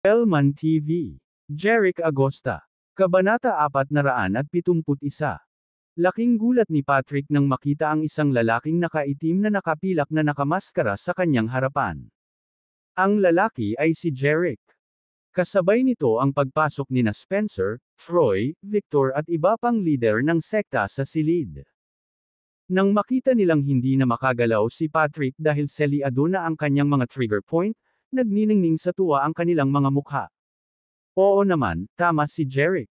Elman TV. Jeric Agosta. Kabanata 471. Laking gulat ni Patrick nang makita ang isang lalaking nakaitim na nakapilak na nakamaskara sa kanyang harapan. Ang lalaki ay si Jeric. Kasabay nito ang pagpasok nina Spencer, Troy, Victor at iba pang lider ng sekta sa silid. Nang makita nilang hindi na makagalaw si Patrick dahil selyado na ang kanyang mga trigger point, nagniningning sa tuwa ang kanilang mga mukha. Oo naman, tama si Jeric.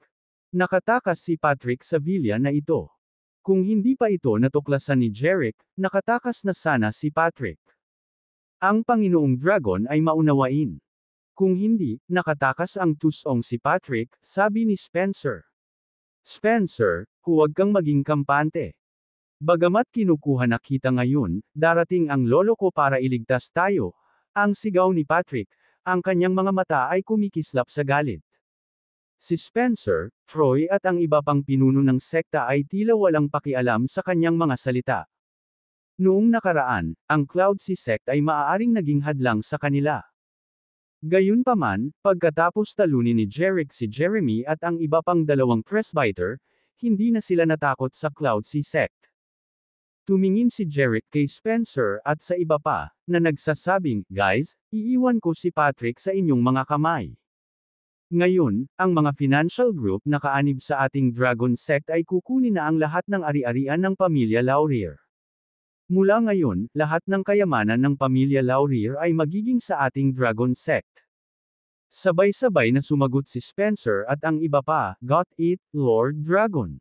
Nakatakas si Patrick sa villa na ito. Kung hindi pa ito natuklasan ni Jeric, nakatakas na sana si Patrick. Ang Panginoong Dragon ay maunawain. Kung hindi, nakatakas ang tusong si Patrick, sabi ni Spencer. Spencer, huwag kang maging kampante. Bagamat kinukuha na kita ngayon, darating ang lolo ko para iligtas tayo. Ang sigaw ni Patrick, ang kanyang mga mata ay kumikislap sa galit. Si Spencer, Troy at ang iba pang pinuno ng sekta ay tila walang pakialam sa kanyang mga salita. Noong nakaraan, ang Cloud Sea sect ay maaaring naging hadlang sa kanila. Gayunpaman, pagkatapos talunin ni Jeric si Jeremy at ang iba pang dalawang presbyter, hindi na sila natakot sa Cloud Sea sect. Tumingin si Jeric kay Spencer at sa iba pa, na nagsasabing, guys, iiwan ko si Patrick sa inyong mga kamay. Ngayon, ang mga financial group na kaanib sa ating Dragon Sect ay kukunin na ang lahat ng ari-arian ng pamilya Laurier. Mula ngayon, lahat ng kayamanan ng pamilya Laurier ay magiging sa ating Dragon Sect. Sabay-sabay na sumagot si Spencer at ang iba pa, got it, Lord Dragon.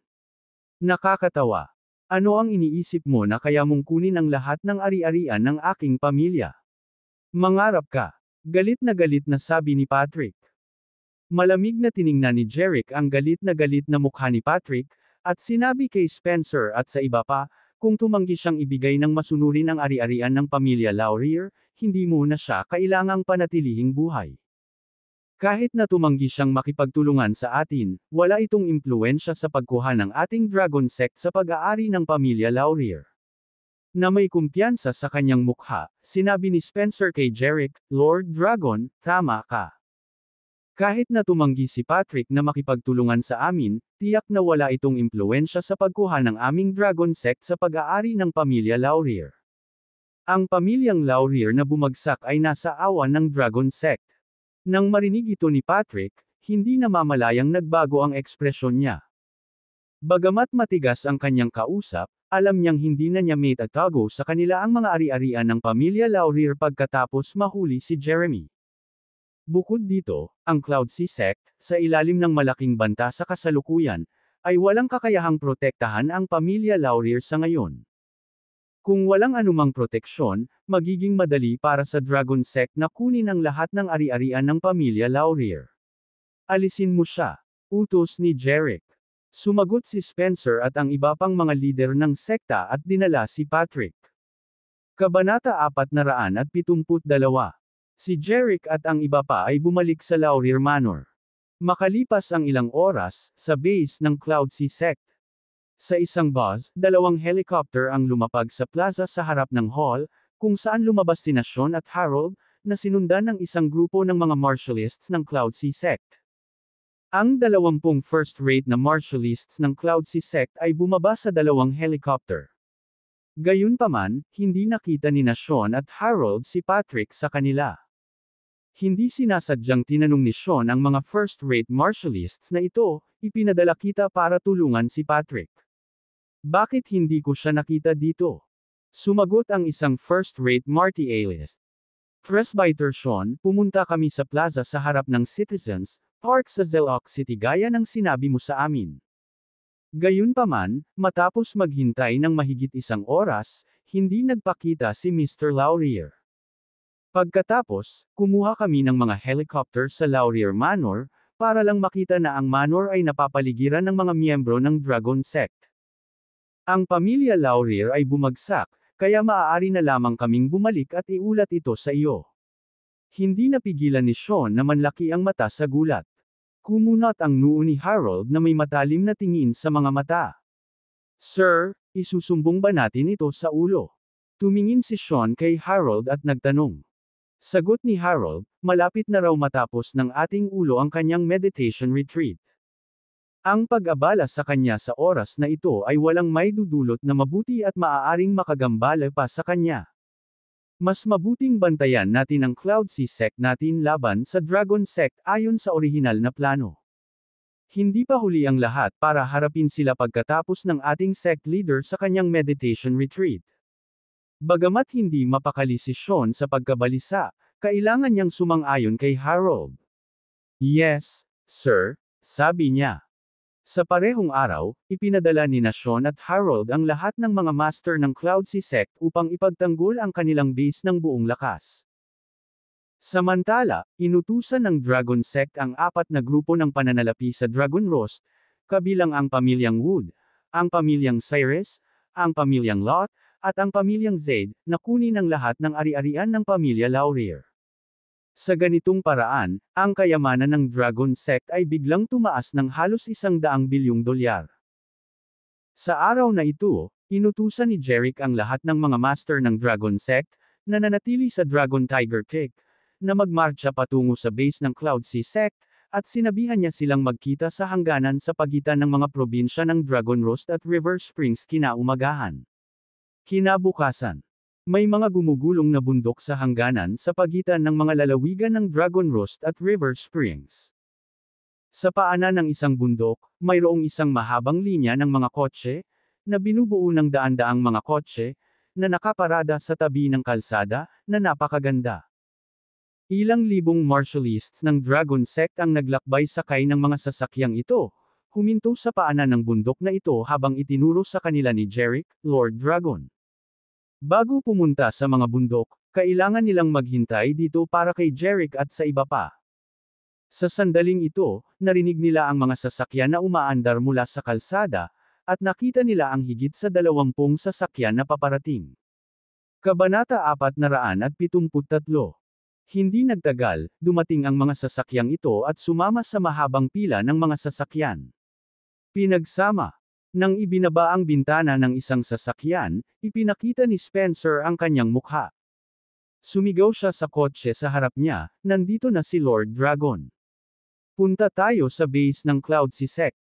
Nakakatawa. Ano ang iniisip mo na kaya mong kunin ang lahat ng ari-arian ng aking pamilya? Mangarap ka. Galit na sabi ni Patrick. Malamig na tiningnan ni Jeric ang galit na mukha ni Patrick, at sinabi kay Spencer at sa iba pa, kung tumanggi siyang ibigay ng masunurin ang ari-arian ng pamilya Laurier, hindi muna siya kailangang panatilihing buhay. Kahit na tumanggi siyang makipagtulungan sa atin, wala itong impluwensya sa pagkuha ng ating Dragon Sect sa pag-aari ng pamilya Laurier. Na may kumpiyansa sa kanyang mukha, sinabi ni Spencer kay Jeric, Lord Dragon, tama ka. Kahit na tumanggi si Patrick na makipagtulungan sa amin, tiyak na wala itong impluwensya sa pagkuha ng aming Dragon Sect sa pag-aari ng pamilya Laurier. Ang pamilyang Laurier na bumagsak ay nasa awan ng Dragon Sect. Nang marinig ito ni Patrick, hindi namamalayang nagbago ang ekspresyon niya. Bagamat matigas ang kanyang kausap, alam niyang hindi na niya may tatago sa kanila ang mga ari-arian ng pamilya Laurier pagkatapos mahuli si Jeremy. Bukod dito, ang Cloud Sea sect, sa ilalim ng malaking banta sa kasalukuyan, ay walang kakayahang protektahan ang pamilya Laurier sa ngayon. Kung walang anumang proteksyon, magiging madali para sa Dragon Sect na kunin ang lahat ng ari-arian ng pamilya Laurier. Alisin mo siya. Utos ni Jeric. Sumagot si Spencer at ang iba pang mga lider ng sekta at dinala si Patrick. Kabanata 472. Si Jeric at ang iba pa ay bumalik sa Laurier Manor. Makalipas ang ilang oras, sa base ng Cloud Sea sect. Sa isang bus, dalawang helicopter ang lumapag sa plaza sa harap ng hall, kung saan lumabas sina Sean at Harold, na sinundan ng isang grupo ng mga martialists ng Cloud Sea sect. Ang 20 first-rate na martialists ng Cloud Sea sect ay bumaba sa dalawang helicopter. Gayunpaman, hindi nakita ni Sean at Harold si Patrick sa kanila. Hindi sinasadyang tinanong ni Sean ang mga first-rate martialists na ito, ipinadala kita para tulungan si Patrick. Bakit hindi ko siya nakita dito? Sumagot ang isang first-rate martialist. Presbyter Sean, pumunta kami sa plaza sa harap ng Citizens Park sa Zeloc City gaya ng sinabi mo sa amin. Gayunpaman, matapos maghintay ng mahigit isang oras, hindi nagpakita si Mr. Laurier. Pagkatapos, kumuha kami ng mga helicopter sa Laurier Manor, para lang makita na ang manor ay napapaligiran ng mga miyembro ng Dragon Sect. Ang pamilya Laurier ay bumagsak, kaya maaari na lamang kaming bumalik at iulat ito sa iyo. Hindi napigilan ni Sean na manlaki ang mata sa gulat. Kumunat ang noo ni Harold na may matalim na tingin sa mga mata. Sir, isusumbong ba natin ito sa ulo? Tumingin si Sean kay Harold at nagtanong. Sagot ni Harold, malapit na raw matapos ng ating ulo ang kanyang meditation retreat. Ang pag-abala sa kanya sa oras na ito ay walang maidudulot na mabuti at maaaring makagambala pa sa kanya. Mas mabuting bantayan natin ang Cloud Sea Sect natin laban sa Dragon Sect ayon sa orihinal na plano. Hindi pa huli ang lahat para harapin sila pagkatapos ng ating sect leader sa kanyang meditation retreat. Bagamat hindi mapakali si Sean sa pagkabalisa, kailangan niyang sumang-ayon kay Harold. Yes, sir, sabi niya. Sa parehong araw, ipinadala ni Sean at Harold ang lahat ng mga master ng Cloud Sea Sect upang ipagtanggol ang kanilang base ng buong lakas. Samantala, inutusan ng Dragon Sect ang 4 na grupo ng pananalapi sa Dragon Roast, kabilang ang pamilyang Wood, ang pamilyang Cyrus, ang pamilyang Lot, at ang pamilyang Zaid, na kunin ang lahat ng ari-arian ng pamilya Laurier. Sa ganitong paraan, ang kayamanan ng Dragon Sect ay biglang tumaas ng halos $100 bilyong. Sa araw na ito, inutusan ni Jerick ang lahat ng mga master ng Dragon Sect, na nanatili sa Dragon Tiger Peak, na magmarcha patungo sa base ng Cloud Sea Sect, at sinabihan niya silang magkita sa hangganan sa pagitan ng mga probinsya ng Dragon Roast at River Springs kinaumagahan. Kinabukasan, may mga gumugulong na bundok sa hangganan sa pagitan ng mga lalawigan ng Dragon Roast at River Springs. Sa paanan ng isang bundok, mayroong isang mahabang linya ng mga kotse, na binubuo ng daan-daang mga kotse, na nakaparada sa tabi ng kalsada, na napakaganda. Ilang libong martialists ng Dragon Sect ang naglakbay sakay ng mga sasakyang ito, huminto sa paanan ng bundok na ito habang itinuro sa kanila ni Jerick, Lord Dragon. Bago pumunta sa mga bundok, kailangan nilang maghintay dito para kay Jerick at sa iba pa. Sa sandaling ito, narinig nila ang mga sasakyan na umaandar mula sa kalsada, at nakita nila ang higit sa 20 sasakyan na paparating. Kabanata 473. Hindi nagtagal, dumating ang mga sasakyang ito at sumama sa mahabang pila ng mga sasakyan. Pinagsama. Nang ibinaba ang bintana ng isang sasakyan, ipinakita ni Spencer ang kanyang mukha. Sumigaw siya sa kotse sa harap niya, nandito na si Lord Dragon. Punta tayo sa base ng Cloud Sea Sect.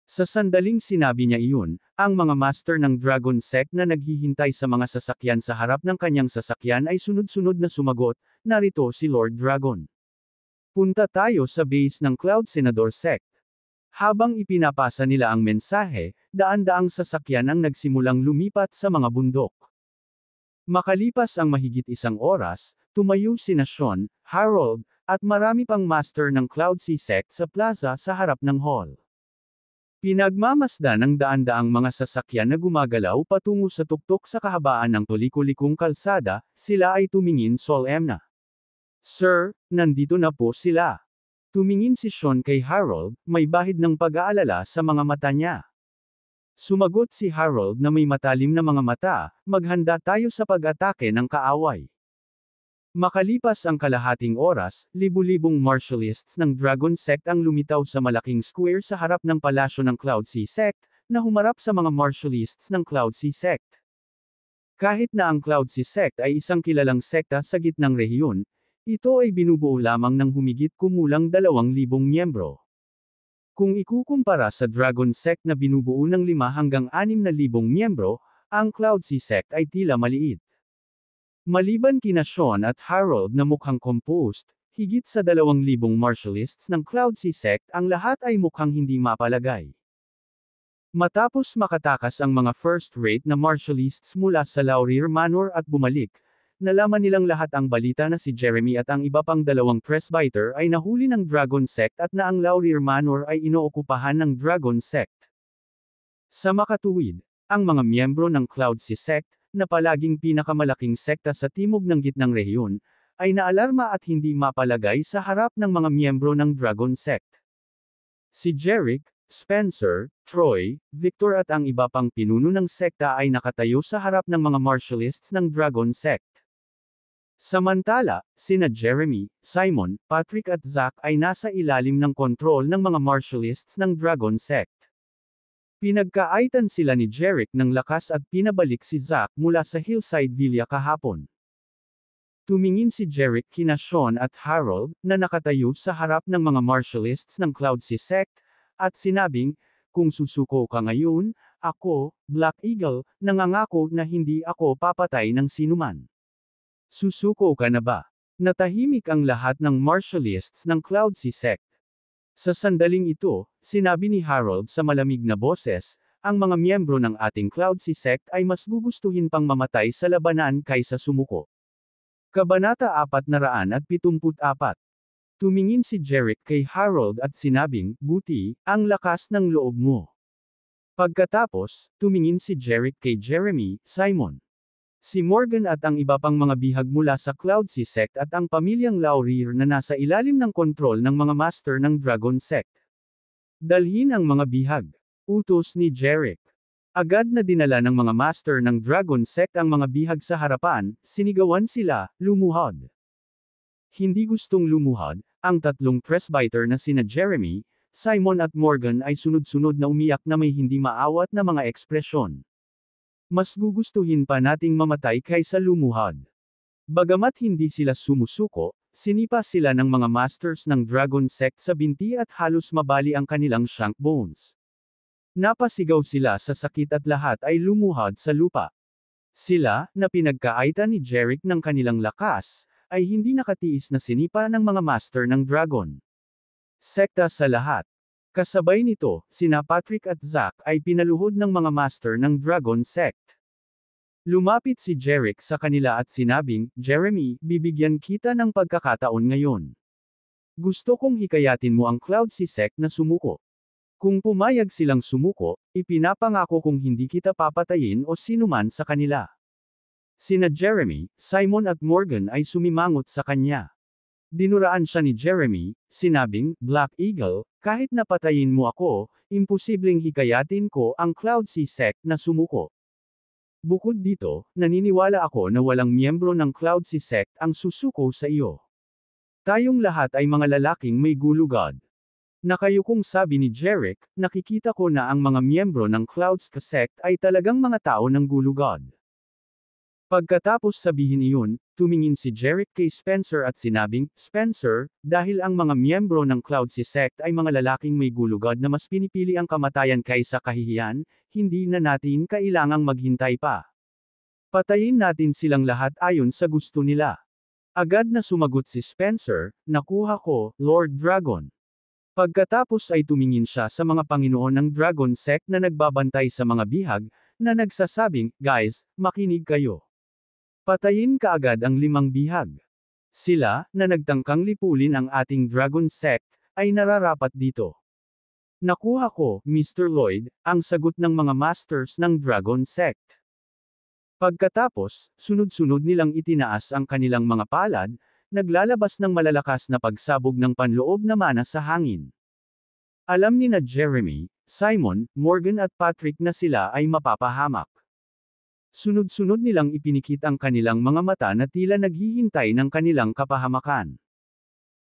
Sa sandaling sinabi niya iyon, ang mga master ng Dragon Sect na naghihintay sa mga sasakyan sa harap ng kanyang sasakyan ay sunod-sunod na sumagot, narito si Lord Dragon. Punta tayo sa base ng Cloud Senador Sect. Habang ipinapasa nila ang mensahe, daan-daang sasakyan ang nagsimulang lumipat sa mga bundok. Makalipas ang mahigit 1 oras, tumayo sina Sean, Harold, at marami pang master ng Cloud Sea Sect sa plaza sa harap ng hall. Pinagmamasdan ng daan-daang mga sasakyan na gumagalaw patungo sa tuktok sa kahabaan ng tuliko-likong kalsada, sila ay tumingin solemna. Sir, nandito na po sila. Tumingin si Sean kay Harold, may bahid ng pag-aalala sa mga mata niya. Sumagot si Harold na may matalim na mga mata, maghanda tayo sa pag-atake ng kaaway. Makalipas ang kalahating oras, libu-libong martialists ng Dragon Sect ang lumitaw sa malaking square sa harap ng palasyo ng Cloud Sea Sect, na humarap sa mga martialists ng Cloud Sea Sect. Kahit na ang Cloud Sea Sect ay isang kilalang sekta sa gitnang rehiyon, ito ay binubuo lamang ng humigit kumulang 2,000 miyembro. Kung ikukumpara sa Dragon Sect na binubuo ng 5 hanggang 6,000 miyembro, ang Cloud Sea Sect ay tila maliit. Maliban kina Sean at Harold na mukhang composed, higit sa 2,000 martialists ng Cloud Sea Sect ang lahat ay mukhang hindi mapalagay. Matapos makatakas ang mga first-rate na martialists mula sa Laurier Manor at bumalik, nalaman nilang lahat ang balita na si Jeremy at ang iba pang 2 presbyter ay nahuli ng Dragon Sect at na ang Laurier Manor ay inookupahan ng Dragon Sect. Sa makatuwid, ang mga miyembro ng Cloud Sea Sect, na palaging pinakamalaking sekta sa timog ng gitnang rehiyon, ay naalarma at hindi mapalagay sa harap ng mga miyembro ng Dragon Sect. Si Jerick, Spencer, Troy, Victor at ang iba pang pinuno ng sekta ay nakatayo sa harap ng mga martialists ng Dragon Sect. Samantala, sina Jeremy, Simon, Patrick at Zach ay nasa ilalim ng kontrol ng mga martialists ng Dragon Sect. Pinagkaaitan sila ni Jerick ng lakas at pinabalik si Zach mula sa Hillside Villa kahapon. Tumingin si Jeric kina Sean at Harold, na nakatayo sa harap ng mga martialists ng Cloud Sea Sect, at sinabing, kung susuko ka ngayon, ako, Black Eagle, nangangako na hindi ako papatay ng sinuman. Susuko ka na ba? Natahimik ang lahat ng martialists ng Cloud Sea Sect. Sa sandaling ito, sinabi ni Harold sa malamig na boses, ang mga miyembro ng ating Cloud Sea Sect ay mas gugustuhin pang mamatay sa labanan kaysa sumuko. Kabanata 474. Tumingin si Jeric kay Harold at sinabing, buti, ang lakas ng loob mo. Pagkatapos, tumingin si Jeric kay Jeremy, Simon, si Morgan at ang iba pang mga bihag mula sa Cloud Sea Sect at ang pamilyang Laurier na nasa ilalim ng kontrol ng mga master ng Dragon Sect. Dalhin ang mga bihag. Utos ni Jeric. Agad na dinala ng mga master ng Dragon Sect ang mga bihag sa harapan, sinigawan sila, lumuhod. Hindi gustong lumuhod, ang tatlong presbyter na sina Jeremy, Simon at Morgan ay sunod-sunod na umiyak na may hindi maawat na mga ekspresyon. Mas gugustuhin pa nating mamatay kaysa lumuhod. Bagamat hindi sila sumusuko, sinipa sila ng mga masters ng Dragon Sect sa binti at halos mabali ang kanilang shank bones. Napasigaw sila sa sakit at lahat ay lumuhod sa lupa. Sila, na pinagkaitan ni Jeric ng kanilang lakas, ay hindi nakatiis na sinipa ng mga master ng Dragon Sekta sa lahat. Kasabay nito, sina Patrick at Zack ay pinaluhod ng mga master ng Dragon Sect. Lumapit si Jeric sa kanila at sinabing, Jeremy, bibigyan kita ng pagkakataon ngayon. Gusto kong hikayatin mo ang Cloud Sea Sect na sumuko. Kung pumayag silang sumuko, ipinapangako kong hindi kita papatayin o sinuman sa kanila. Sina Jeremy, Simon at Morgan ay sumimangot sa kanya. Dinuraan siya ni Jeremy, sinabing, Black Eagle, kahit napatayin mo ako, imposibleng hikayatin ko ang Cloud Sea Sect na sumuko. Bukod dito, naniniwala ako na walang miyembro ng Cloud Sea Sect ang susuko sa iyo. Tayong lahat ay mga lalaking may gulugod. Nakayukong sabi ni Jeric, nakikita ko na ang mga miyembro ng Cloud Sea Sect ay talagang mga tao ng gulugod. Pagkatapos sabihin iyon, tumingin si Jeric kay Spencer at sinabing, Spencer, dahil ang mga miyembro ng Cloud Sea Sect ay mga lalaking may gulugod na mas pinipili ang kamatayan kaysa kahihiyan, hindi na natin kailangang maghintay pa. Patayin natin silang lahat ayon sa gusto nila. Agad na sumagot si Spencer, nakuha ko, Lord Dragon. Pagkatapos ay tumingin siya sa mga Panginoon ng Dragon Sect na nagbabantay sa mga bihag, na nagsasabing, guys, makinig kayo. Patayin kaagad ang 5 bihag. Sila, na nagtangkang lipulin ang ating Dragon Sect, ay nararapat dito. Nakuha ko, Mr. Lloyd, ang sagot ng mga masters ng Dragon Sect. Pagkatapos, sunod-sunod nilang itinaas ang kanilang mga palad, naglalabas ng malalakas na pagsabog ng panloob na mana sa hangin. Alam ni na Jeremy, Simon, Morgan at Patrick na sila ay mapapahamak. Sunod-sunod nilang ipinikit ang kanilang mga mata na tila naghihintay ng kanilang kapahamakan.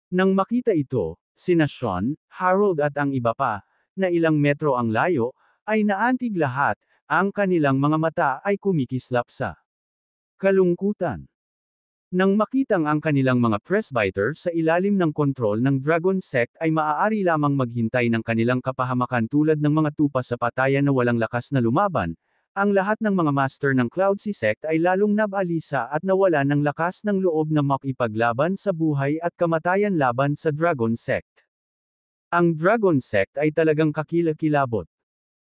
Nang makita ito, sina Sean, Harold at ang iba pa, na ilang metro ang layo, ay naantig lahat, ang kanilang mga mata ay kumikislap sa kalungkutan. Nang makitang ang kanilang mga presbyter sa ilalim ng kontrol ng Dragon Sect ay maaari lamang maghintay ng kanilang kapahamakan tulad ng mga tupa sa patayan na walang lakas na lumaban, ang lahat ng mga master ng Cloud Sea Sect ay lalong nabalisa at nawala ng lakas ng loob na makipaglaban sa buhay at kamatayan laban sa Dragon Sect. Ang Dragon Sect ay talagang kakilakilabot.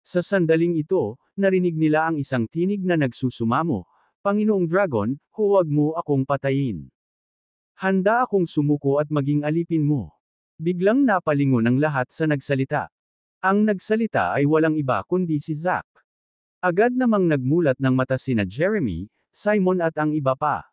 Sa sandaling ito, narinig nila ang isang tinig na nagsusumamo, Panginoong Dragon, huwag mo akong patayin. Handa akong sumuko at maging alipin mo. Biglang napalingon ang lahat sa nagsalita. Ang nagsalita ay walang iba kundi si Zack. Agad namang nagmulat ng mata sina Jeremy, Simon at ang iba pa.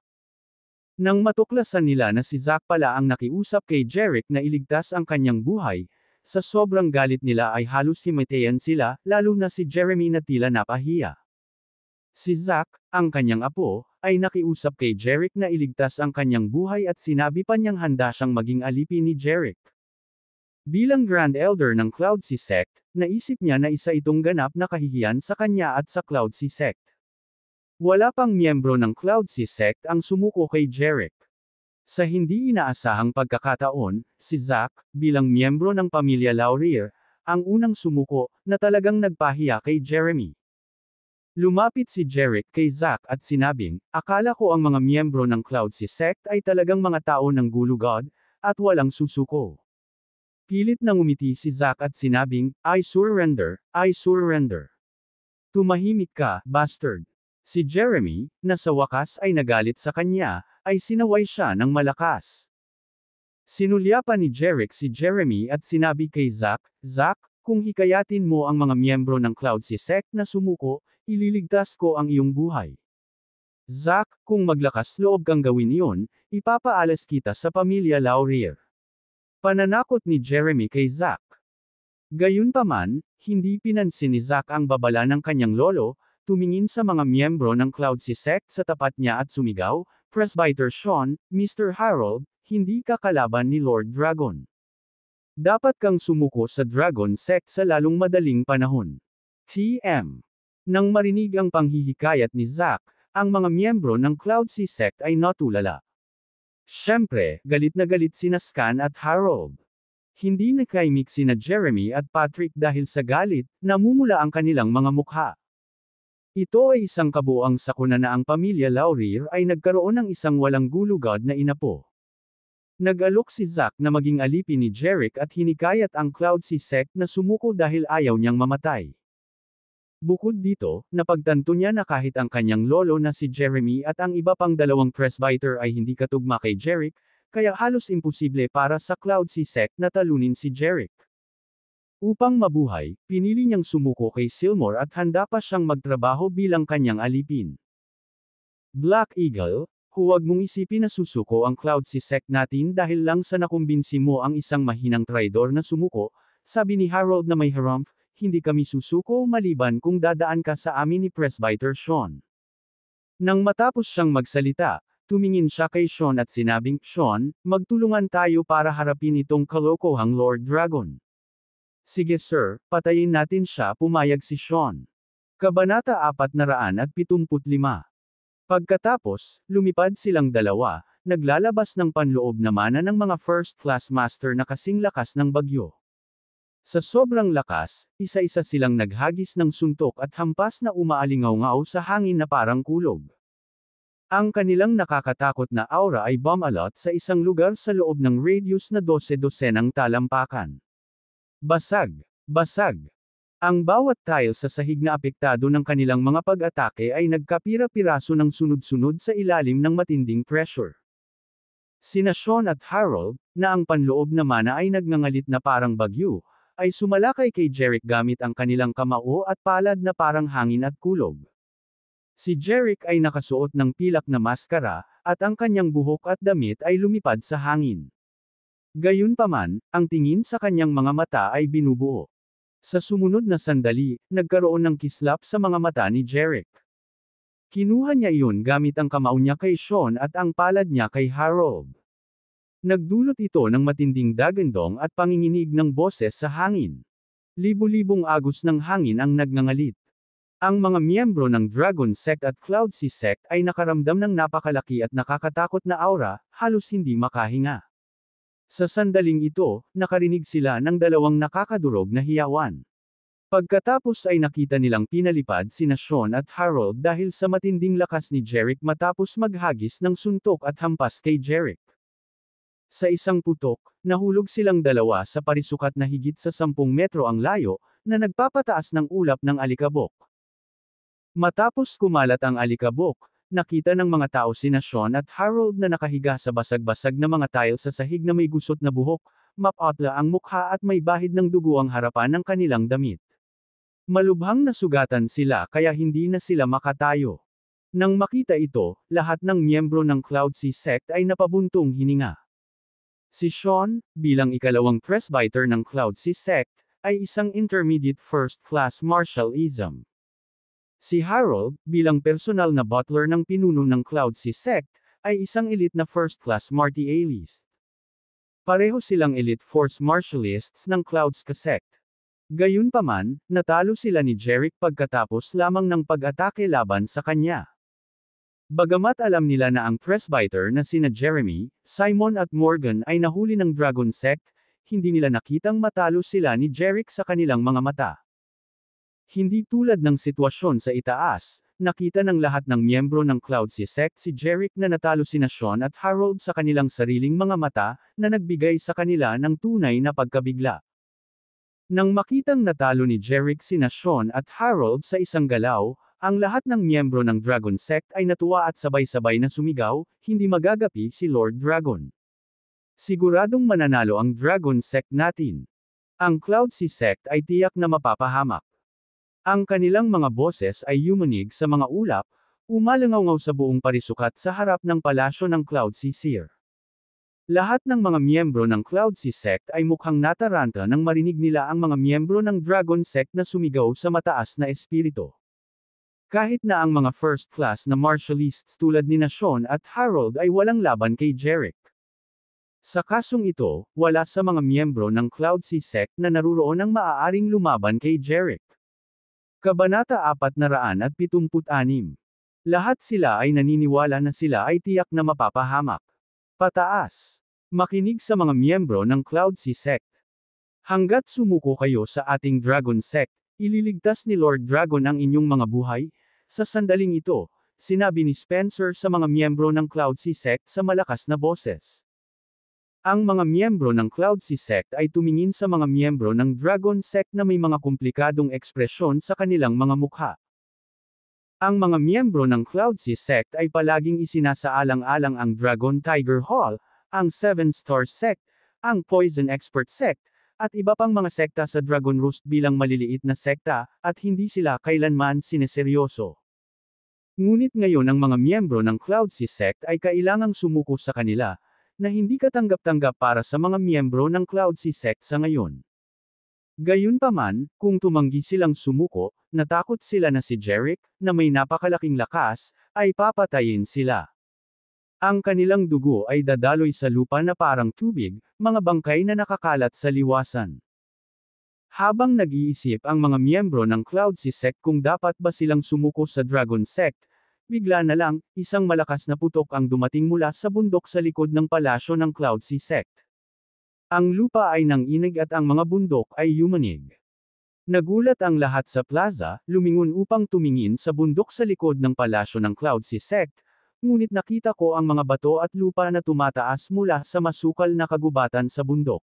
Nang matuklasan nila na si Zack pala ang nakiusap kay Jeric na iligtas ang kanyang buhay, sa sobrang galit nila ay halos himatayan sila, lalo na si Jeremy na tila napahiya. Si Zack, ang kanyang apo, ay nakiusap kay Jeric na iligtas ang kanyang buhay at sinabi pa niyang handa siyang maging alipin ni Jeric. Bilang Grand Elder ng Cloud Sea Sect, naisip niya na isa itong ganap na kahihiyan sa kanya at sa Cloud Sea Sect. Wala pang miyembro ng Cloud Sea Sect ang sumuko kay Jeric. Sa hindi inaasahang pagkakataon, si Zack, bilang miyembro ng pamilya Laurier, ang unang sumuko, na talagang nagpahiya kay Jeremy. Lumapit si Jerick kay Zack at sinabing, akala ko ang mga miyembro ng Cloud Sea Sect ay talagang mga tao ng gulugod, at walang susuko. Pilit nang umiti si Zack at sinabing, I surrender, I surrender. Tumahimik ka, bastard. Si Jeremy, na sa wakas ay nagalit sa kanya, ay sinaway siya ng malakas. Sinulyapan ni Jerick si Jeremy at sinabi kay Zack, Zack, kung hikayatin mo ang mga miyembro ng Cloud Sea Sect na sumuko, ililigtas ko ang iyong buhay. Zack, kung maglakas loob kang gawin iyon, ipapaalas kita sa pamilya Laurier. Pananakot ni Jeremy kay Zack. Gayunpaman, hindi pinansin ni Zack ang babala ng kanyang lolo, tumingin sa mga miyembro ng Cloud Sea Sect sa tapat niya at sumigaw, Presbyter Sean, Mr. Harold, hindi ka kalaban ni Lord Dragon. Dapat kang sumuko sa Dragon Sect sa lalong madaling panahon. TM. Nang marinig ang panghihikayat ni Zack, ang mga miyembro ng Cloud Sea Sect ay natulala. Siyempre, galit na galit sina Scan at Harold. Hindi nakaimik sina Jeremy at Patrick dahil sa galit, namumula ang kanilang mga mukha. Ito ay isang kabuuang sakuna na ang pamilya Laurier ay nagkaroon ng isang walang gulugod na inapo. Nag-alok si Zack na maging alipin ni Jerick at hinikayat ang Cloud Sea Sect na sumuko dahil ayaw niyang mamatay. Bukod dito, napagtanto niya na kahit ang kanyang lolo na si Jeremy at ang iba pang dalawang presbyter ay hindi katugma kay Jerick, kaya halos imposible para sa Cloud Sea Sect na talunin si Jerick. Upang mabuhay, pinili niyang sumuko kay Silmore at handa pa siyang magtrabaho bilang kanyang alipin. Black Eagle, huwag mong isipin na susuko ang Cloud Sea Sect natin dahil lang sa nakumbinsi mo ang isang mahinang traidor na sumuko, sabi ni Harold na may harumph, hindi kami susuko maliban kung dadaan ka sa amin ni Presbyter Sean. Nang matapos siyang magsalita, tumingin siya kay Sean at sinabing, Sean, magtulungan tayo para harapin itong kalokohang Lord Dragon. Sige sir, patayin natin siya, pumayag si Sean. Kabanata 475. Pagkatapos, lumipad silang dalawa, naglalabas ng panloob na mana ng mga first-class master na kasing lakas ng bagyo. Sa sobrang lakas, isa-isa silang naghagis ng suntok at hampas na umaalingaw-ngaw sa hangin na parang kulog. Ang kanilang nakakatakot na aura ay bumalot sa isang lugar sa loob ng radius na 12-dosenang talampakan. Basag. Basag. Ang bawat tile sa sahig na apektado ng kanilang mga pag-atake ay nagkapira-piraso ng sunod-sunod sa ilalim ng matinding pressure. Sina Sean at Harold, na ang panloob na mana ay nagngangalit na parang bagyo, ay sumalakay kay Jerick gamit ang kanilang kamao at palad na parang hangin at kulog. Si Jerick ay nakasuot ng pilak na maskara, at ang kanyang buhok at damit ay lumipad sa hangin. Gayunpaman, ang tingin sa kanyang mga mata ay binubuo. Sa sumunod na sandali, nagkaroon ng kislap sa mga mata ni Jerick. Kinuha niya iyon gamit ang kamao niya kay Sean at ang palad niya kay Harold. Nagdulot ito ng matinding dagandong at panginginig ng boses sa hangin. Libo-libong agos ng hangin ang nagngangalit. Ang mga miyembro ng Dragon Sect at Cloud Sea Sect ay nakaramdam ng napakalaki at nakakatakot na aura, halos hindi makahinga. Sa sandaling ito, nakarinig sila ng dalawang nakakadurog na hiyawan. Pagkatapos ay nakita nilang pinalipad sina Sean at Harold dahil sa matinding lakas ni Jerick matapos maghagis ng suntok at hampas kay Jerick. Sa isang putok, nahulog silang dalawa sa parisukat na higit sa 10 metro ang layo, na nagpapataas ng ulap ng alikabok. Matapos kumalat ang alikabok, nakita ng mga tao sina Sean at Harold na nakahiga sa basag-basag na mga tile sa sahig na may gusot na buhok, mapotla ang mukha at may bahid ng dugo ang harapan ng kanilang damit. Malubhang nasugatan sila kaya hindi na sila makatayo. Nang makita ito, lahat ng miyembro ng Cloud Sea Sect ay napabuntong hininga. Si Sean, bilang ikalawang presbyter ng Cloud Sea Sect, ay isang intermediate first-class martialism. Si Harold, bilang personal na butler ng pinuno ng Cloud Sea Sect, ay isang elite na first-class martialist. Pareho silang elite force martialists ng Cloud Sea Sect. Gayunpaman, natalo sila ni Jerick pagkatapos lamang ng pag-atake laban sa kanya. Bagamat alam nila na ang presbyter na sina Jeremy, Simon at Morgan ay nahuli ng Dragon Sect, hindi nila nakitang matalo sila ni Jerick sa kanilang mga mata. Hindi tulad ng sitwasyon sa itaas, nakita ng lahat ng miyembro ng Cloudsea Sect si Jerick na natalo sina Sean at Harold sa kanilang sariling mga mata, na nagbigay sa kanila ng tunay na pagkabigla. Nang makitang natalo ni Jerick sina Sean at Harold sa isang galaw, ang lahat ng miyembro ng Dragon Sect ay natuwa at sabay-sabay na sumigaw, hindi magagapi si Lord Dragon. Siguradong mananalo ang Dragon Sect natin. Ang Cloudsea Sect ay tiyak na mapapahamak. Ang kanilang mga boses ay yumanig sa mga ulap, umalangaw sa buong parisukat sa harap ng palasyo ng Cloudsea Seer. Lahat ng mga miyembro ng Cloudsea Sect ay mukhang nataranta nang marinig nila ang mga miyembro ng Dragon Sect na sumigaw sa mataas na espiritu. Kahit na ang mga first class na martialists tulad ni Sean at Harold ay walang laban kay Jerick. Sa kasong ito, wala sa mga miyembro ng Cloudsea Sect na naruroon ang maaaring lumaban kay Jerick. Kabanata 476. Lahat sila ay naniniwala na sila ay tiyak na mapapahamak. Pataas. Makinig sa mga miyembro ng Cloudsea Sect. Hanggat sumuko kayo sa ating Dragon Sect, ililigtas ni Lord Dragon ang inyong mga buhay. Sa sandaling ito, sinabi ni Spencer sa mga miyembro ng Cloudsea Sect sa malakas na boses. Ang mga miyembro ng Cloudsea Sect ay tumingin sa mga miyembro ng Dragon Sect na may mga komplikadong ekspresyon sa kanilang mga mukha. Ang mga miyembro ng Cloudsea Sect ay palaging isinasaalang-alang ang Dragon Tiger Hall, ang Seven Star Sect, ang Poison Expert Sect, at iba pang mga sekta sa Dragon Roost bilang maliliit na sekta, at hindi sila kailanman sineseryoso. Ngunit ngayon ang mga miyembro ng Cloudsea Sect ay kailangang sumuko sa kanila, na hindi katanggap-tanggap para sa mga miyembro ng Cloudsea Sect sa ngayon. Gayunpaman, kung tumanggi silang sumuko, natakot sila na si Jerick, na may napakalaking lakas, ay papatayin sila. Ang kanilang dugo ay dadaloy sa lupa na parang tubig, mga bangkay na nakakalat sa liwasan. Habang nag-iisip ang mga miyembro ng Cloudsea Sect kung dapat ba silang sumuko sa Dragon Sect, bigla na lang, isang malakas na putok ang dumating mula sa bundok sa likod ng palasyo ng Cloudsea Sect. Ang lupa ay nanginig at ang mga bundok ay yumanig. Nagulat ang lahat sa plaza, lumingon upang tumingin sa bundok sa likod ng palasyo ng Cloudsea Sect, ngunit nakita ko ang mga bato at lupa na tumataas mula sa masukal na kagubatan sa bundok.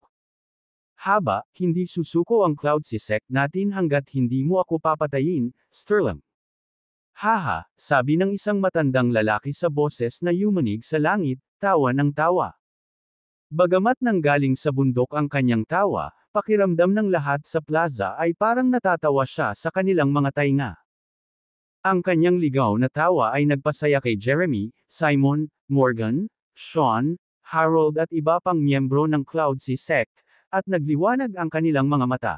Haba, hindi susuko ang Cloudsea Sect natin hanggat hindi mo ako papatayin, Sterling. Haha, sabi ng isang matandang lalaki sa boses na yumanig sa langit, tawa ng tawa. Bagamat nanggaling sa bundok ang kanyang tawa, pakiramdam ng lahat sa plaza ay parang natatawa siya sa kanilang mga tainga. Ang kanyang ligaw na tawa ay nagpasaya kay Jeremy, Simon, Morgan, Sean, Harold at iba pang miyembro ng Cloudsea Sect, at nagliwanag ang kanilang mga mata.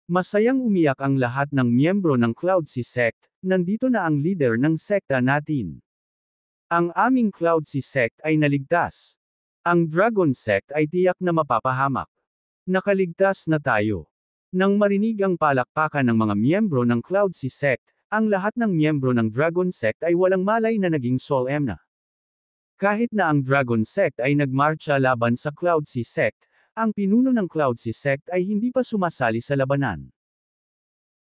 Masayang umiyak ang lahat ng miyembro ng Cloudsea Sect, nandito na ang leader ng sekta natin. Ang aming Cloudsea Sect ay naligtas. Ang Dragon Sect ay tiyak na mapapahamak. Nakaligtas na tayo. Nang marinig ang palakpakan ng mga miyembro ng Cloudsea Sect, ang lahat ng miyembro ng Dragon Sect ay walang malay na naging solemn na. Kahit na ang Dragon Sect ay nagmarcha laban sa Cloudsea Sect, ang pinuno ng Cloudsea Sect ay hindi pa sumasali sa labanan.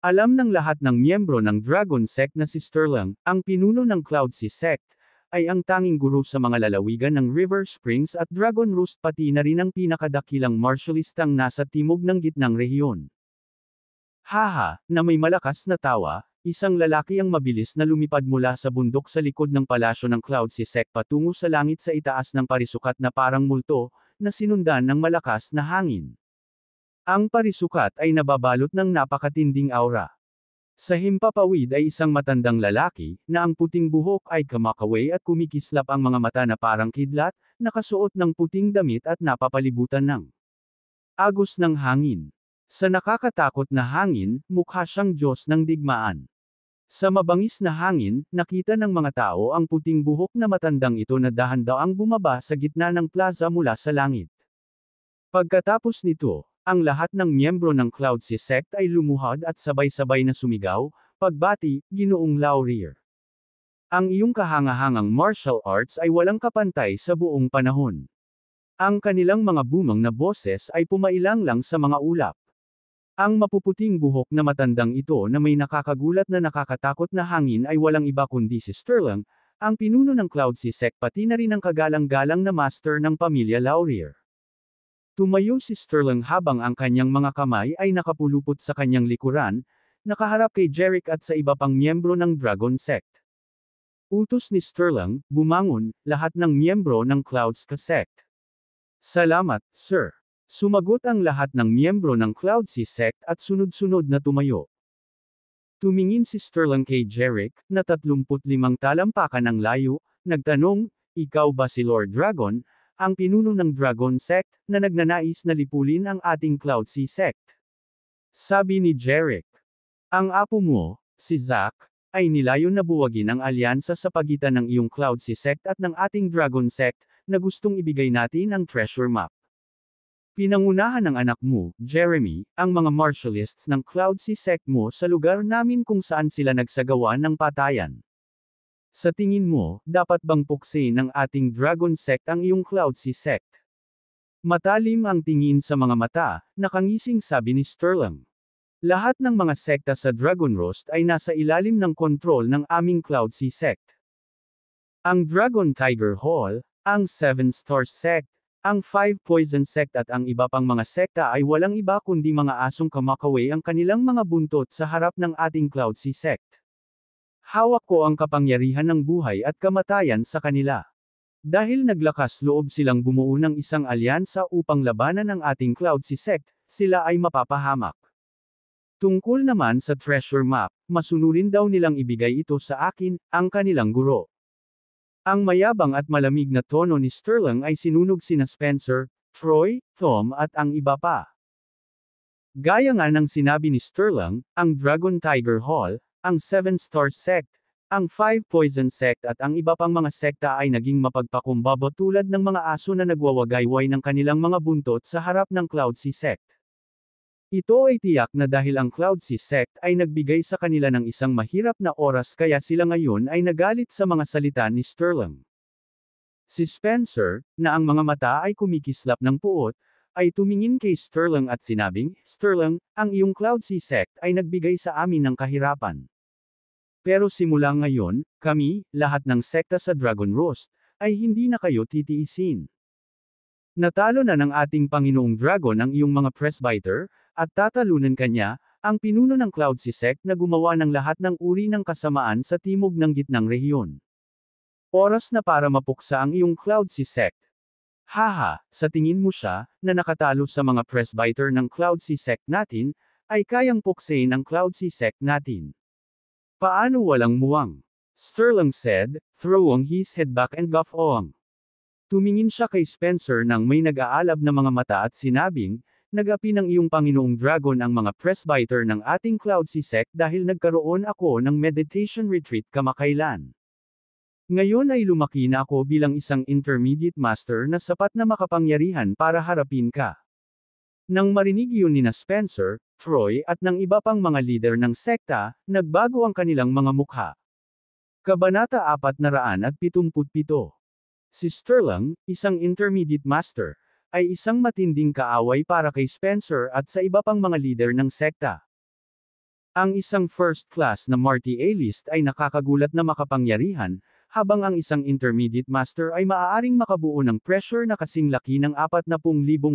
Alam ng lahat ng miyembro ng Dragon Sect na si Sterling, ang pinuno ng Cloudsea Sect, ay ang tanging guro sa mga lalawigan ng River Springs at Dragon Roost pati na rin ang pinakadakilang martialistang nasa timog ng gitnang rehiyon. Haha, na may malakas na tawa, isang lalaki ang mabilis na lumipad mula sa bundok sa likod ng palasyo ng Cloudsea Sect patungo sa langit sa itaas ng parisukat na parang multo, na sinundan ng malakas na hangin. Ang parisukat ay nababalot ng napakatinding aura. Sa himpapawid ay isang matandang lalaki, na ang puting buhok ay kamakaway at kumikislap ang mga mata na parang kidlat, nakasuot ng puting damit at napapalibutan ng agos ng hangin. Sa nakakatakot na hangin, mukha siyang Diyos ng digmaan. Sa mabangis na hangin, nakita ng mga tao ang puting buhok na matandang ito na dahan-daang bumaba sa gitna ng plaza mula sa langit. Pagkatapos nito, ang lahat ng miyembro ng Cloudsea Sect ay lumuhod at sabay-sabay na sumigaw, pagbati, Ginoong Laurier. Ang iyong kahangahangang martial arts ay walang kapantay sa buong panahon. Ang kanilang mga bumang na boses ay pumailang lang sa mga ulap. Ang mapuputing buhok na matandang ito na may nakakagulat na nakakatakot na hangin ay walang iba kundi si Sterling, ang pinuno ng Cloud Sisek pati na rin ang kagalang-galang na master ng pamilya Laurier. Tumayo si Sterling habang ang kanyang mga kamay ay nakapulupot sa kanyang likuran, nakaharap kay Jerick at sa iba pang miyembro ng Dragon Sect. Utos ni Sterling, bumangon, lahat ng miyembro ng Clouds Sect. Salamat, sir. Sumagot ang lahat ng miyembro ng Cloud Sect at sunod-sunod na tumayo. Tumingin si Sterling kay Jerick, na 35 talampakan ang layo, nagtanong, ikaw ba si Lord Dragon, ang pinuno ng Dragon Sect, na nagnanais na lipulin ang ating Cloud Sect? Sabi ni Jerick. Ang apo mo, si Zack, ay nilayon na buwagin ang alyansa sa pagitan ng iyong Cloud Sect at ng ating Dragon Sect, na gustong ibigay natin ang treasure map. Pinangunahan ng anak mo, Jeremy, ang mga martialists ng Cloud Sect mo sa lugar namin kung saan sila nagsagawa ng patayan. Sa tingin mo, dapat bang puksin ng ating Dragon Sect ang iyong Cloud Sect? Matalim ang tingin sa mga mata, nakangising sabi ni Sterling. Lahat ng mga sekta sa Dragon Roast ay nasa ilalim ng kontrol ng aming Cloud Sect. Ang Dragon Tiger Hall, ang 7 Stars Sect, ang 5 Poison Sect at ang iba pang mga sekta ay walang iba kundi mga asong kamakaway ang kanilang mga buntot sa harap ng ating Cloud Sect. Hawak ko ang kapangyarihan ng buhay at kamatayan sa kanila. Dahil naglakas loob silang bumuo ng isang alyansa upang labanan ang ating Cloud Sect, sila ay mapapahamak. Tungkol naman sa treasure map, masunurin daw nilang ibigay ito sa akin, ang kanilang guro. Ang mayabang at malamig na tono ni Sterling ay sinunog sina Spencer, Troy, Tom at ang iba pa. Gaya nga ng sinabi ni Sterling, ang Dragon Tiger Hall, ang 7 Star Sect, ang 5 Poison Sect at ang iba pang mga sekta ay naging mapagpakumbaba tulad ng mga aso na nagwawagayway ng kanilang mga buntot sa harap ng Cloud Sect. Ito ay tiyak na dahil ang Cloud Sect ay nagbigay sa kanila ng isang mahirap na oras kaya sila ngayon ay nagalit sa mga salita ni Sterling. Si Spencer, na ang mga mata ay kumikislap ng puot, ay tumingin kay Sterling at sinabing, Sterling, ang iyong Cloud Sect ay nagbigay sa amin ng kahirapan. Pero simula ngayon, kami, lahat ng sekta sa Dragon Roast, ay hindi na kayo titiisin. Natalo na ng ating Panginoong Dragon ang iyong mga presbyter, at tatalunan kanya, ang pinuno ng Cloud Sect na gumawa ng lahat ng uri ng kasamaan sa timog ng gitnang rehiyon. Oras na para mapuksa ang iyong Cloud Sect. Haha, sa tingin mo siya, na nakatalo sa mga presbyter ng Cloud Sect natin, ay kayang puksain ang Cloud Sect natin. Paano walang muwang? Sterling said, throwing his head back and guffawing. Tumingin siya kay Spencer nang may nag-aalab na mga mata at sinabing, nag-api ng iyong Panginoong Dragon ang mga presbyter ng ating Cloud Sect dahil nagkaroon ako ng meditation retreat kamakailan. Ngayon ay lumaki na ako bilang isang intermediate master na sapat na makapangyarihan para harapin ka. Nang marinig yun ni Spencer, Troy at ng iba pang mga leader ng sekta, nagbago ang kanilang mga mukha. Kabanata 477. Si Sterling, isang intermediate master, ay isang matinding kaaway para kay Spencer at sa iba pang mga leader ng sekta. Ang isang first class na Marty A-list ay nakakagulat na makapangyarihan, habang ang isang intermediate master ay maaaring makabuo ng pressure na kasing laki ng 40,000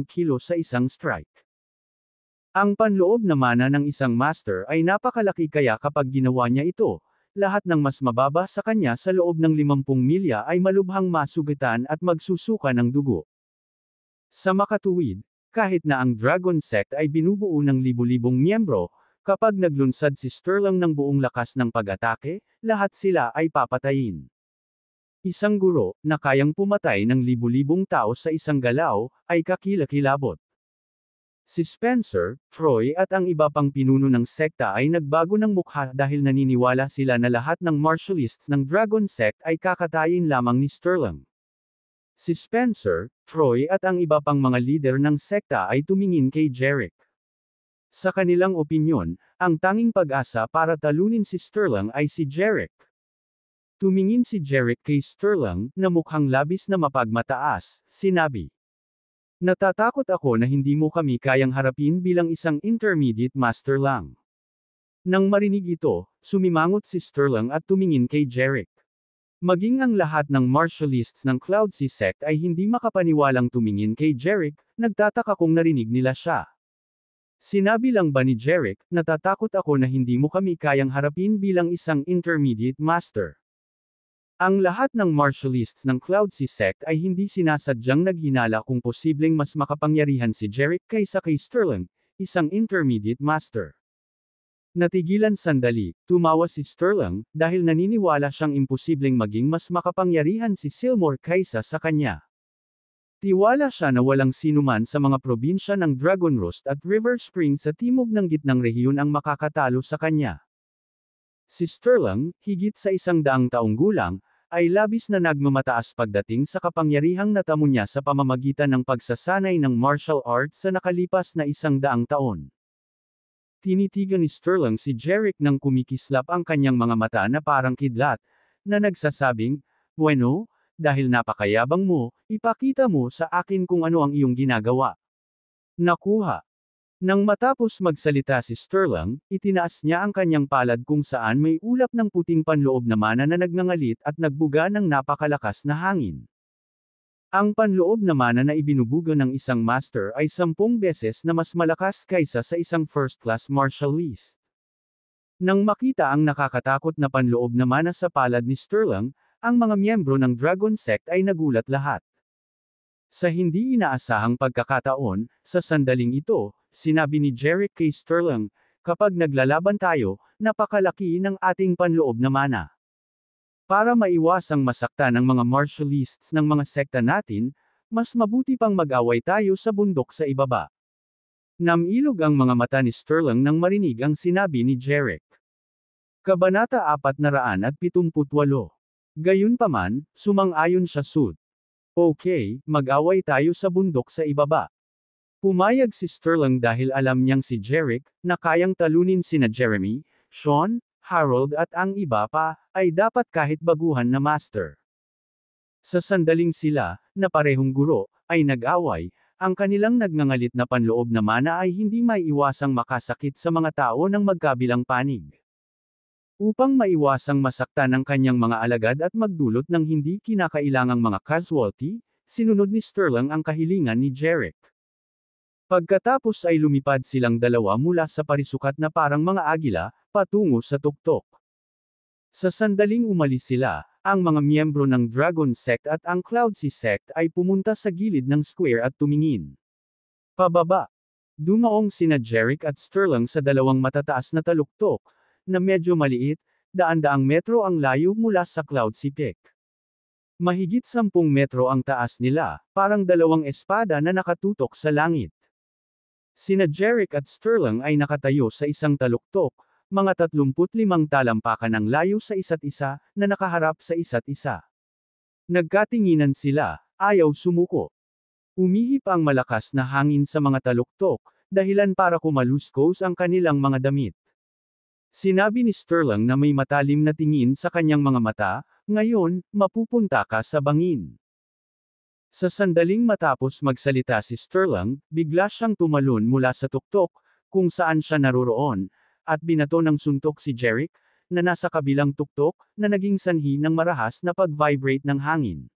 kilo sa isang strike. Ang panloob na mana ng isang master ay napakalaki kaya kapag ginawa niya ito, lahat ng mas mababa sa kanya sa loob ng 50 milya ay malubhang masugatan at magsusuka ng dugo. Sa makatuwid, kahit na ang Dragon Sect ay binubuo ng libu-libong miyembro, kapag naglunsad si Sterling ng buong lakas ng pag-atake, lahat sila ay papatayin. Isang guro, na kayang pumatay ng libu-libong tao sa isang galaw, ay kakilakilabot. Si Spencer, Troy at ang iba pang pinuno ng sekta ay nagbago ng mukha dahil naniniwala sila na lahat ng martialists ng Dragon Sect ay kakatayin lamang ni Sterling. Si Spencer, Troy at ang iba pang mga leader ng sekta ay tumingin kay Jerick. Sa kanilang opinyon, ang tanging pag-asa para talunin si Sterling ay si Jerick. Tumingin si Jeric kay Sterling, na mukhang labis na mapagmataas, sinabi. Natatakot ako na hindi mo kami kayang harapin bilang isang intermediate master lang. Nang marinig ito, sumimangot si Sterling at tumingin kay Jeric. Maging ang lahat ng martialists ng Cloud Sea Sect ay hindi makapaniwalang tumingin kay Jeric, nagtataka kung narinig nila siya. Sinabi lang ba ni Jeric, natatakot ako na hindi mo kami kayang harapin bilang isang intermediate master. Ang lahat ng martialists ng Cloud Sea Sect ay hindi sinasadyang naghinala kung posibleng mas makapangyarihan si Jeric kaysa kay Sterling, isang intermediate master. Natigilan sandali, tumawa si Sterling, dahil naniniwala siyang imposibleng maging mas makapangyarihan si Silmore kaysa sa kanya. Tiwala siya na walang sinuman sa mga probinsya ng Dragon Roost at River Spring sa timog ng gitnang rehiyon ang makakatalo sa kanya. Si Sterling, higit sa 100 taong gulang, ay labis na nagmamataas pagdating sa kapangyarihang natamo niya sa pamamagitan ng pagsasanay ng martial arts sa nakalipas na 100 taon. Tinitigan ni Sterling si Jeric nang kumikislap ang kanyang mga mata na parang kidlat, na nagsasabing, "Bueno, dahil napakayabang mo, ipakita mo sa akin kung ano ang iyong ginagawa." Nakuha. Nang matapos magsalita si Sterling, itinaas niya ang kanyang palad kung saan may ulap ng puting panloob na mana na nagngangalit at nagbuga ng napakalakas na hangin. Ang panloob na mana na ibinubuga ng isang master ay 10 beses na mas malakas kaysa sa isang first-class martialist. Nang makita ang nakakatakot na panloob na mana sa palad ni Sterling, ang mga miyembro ng Dragon Sect ay nagulat lahat. Sa hindi inaasahang pagkakataon, sa sandaling ito, sinabi ni Jeric kay Sterling, kapag naglalaban tayo, napakalaki ng ating panloob na mana. Para maiwasang masakta ng mga martialists ng mga sekta natin, mas mabuti pang mag-away tayo sa bundok sa ibaba. Namilog ang mga mata ni Sterling nang marinig ang sinabi ni Jeric. Kabanata 478. Gayunpaman, sumang-ayon siya sud. Okay, mag-away tayo sa bundok sa ibaba. Pumayag si Sterling dahil alam niyang si Jeric, na kayang talunin sina Jeremy, Sean, Harold at ang iba pa, ay dapat kahit baguhan na master. Sa sandaling sila, na parehong guro, ay nag-away, ang kanilang nagngangalit na panloob na mana ay hindi maiiwasang makasakit sa mga tao ng magkabilang panig. Upang maiwasang masaktan ng kanyang mga alagad at magdulot ng hindi kinakailangang mga casualty, sinunod ni Sterling ang kahilingan ni Jeric. Pagkatapos ay lumipad silang dalawa mula sa parisukat na parang mga agila, patungo sa tuktok. Sa sandaling umalis sila, ang mga miyembro ng Dragon Sect at ang Cloud Sea Sect ay pumunta sa gilid ng square at tumingin pababa. Dumaong sina Jeric at Sterling sa dalawang matataas na taluktok, na medyo maliit, daan-daang metro ang layo mula sa Cloud Sea Peak. Mahigit 10 metro ang taas nila, parang dalawang espada na nakatutok sa langit. Sina Jeric at Sterling ay nakatayo sa isang taluktok, mga 35 talampakan ang layo sa isa't isa, na nakaharap sa isa't isa. Nagkatinginan sila, ayaw sumuko. Umihip ang malakas na hangin sa mga taluktok, dahilan para kumaluskos ang kanilang mga damit. Sinabi ni Sterling na may matalim na tingin sa kanyang mga mata, ngayon, mapupunta ka sa bangin. Sa sandaling matapos magsalita si Sterling, bigla siyang tumalon mula sa tuktok, kung saan siya naroroon, at binato ng suntok si Jeric, na nasa kabilang tuktok, na naging sanhi ng marahas na pag-vibrate ng hangin.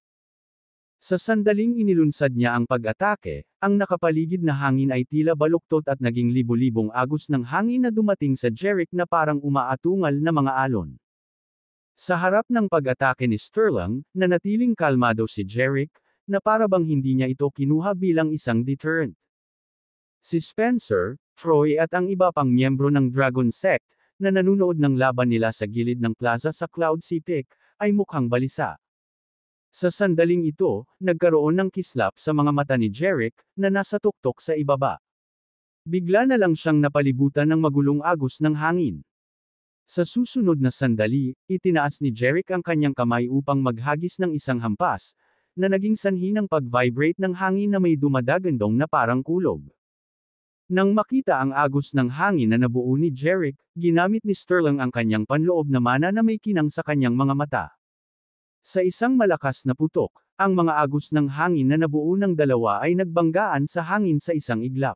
Sa sandaling inilunsad niya ang pag-atake, ang nakapaligid na hangin ay tila baluktot at naging libo-libong agos ng hangin na dumating sa Jeric na parang umaatungal na mga alon. Sa harap ng pag-atake ni Sterling, nanatiling kalmado si Jeric, na para bang hindi niya ito kinuha bilang isang deterrent. Si Spencer, Troy at ang iba pang miyembro ng Dragon Sect, na nanunood ng laban nila sa gilid ng plaza sa Cloud Sea Peak, ay mukhang balisa. Sa sandaling ito, nagkaroon ng kislap sa mga mata ni Jeric, na nasa tuktok sa ibaba. Bigla na lang siyang napalibutan ng magulong agos ng hangin. Sa susunod na sandali, itinaas ni Jeric ang kanyang kamay upang maghagis ng isang hampas, na naging sanhi ng pag-vibrate ng hangin na may dumadagandong na parang kulog. Nang makita ang agos ng hangin na nabuo ni Jeric, ginamit ni Sterling ang kanyang panloob na mana na may kinang sa kanyang mga mata. Sa isang malakas na putok, ang mga agos ng hangin na nabuo ng dalawa ay nagbanggaan sa hangin sa isang iglap.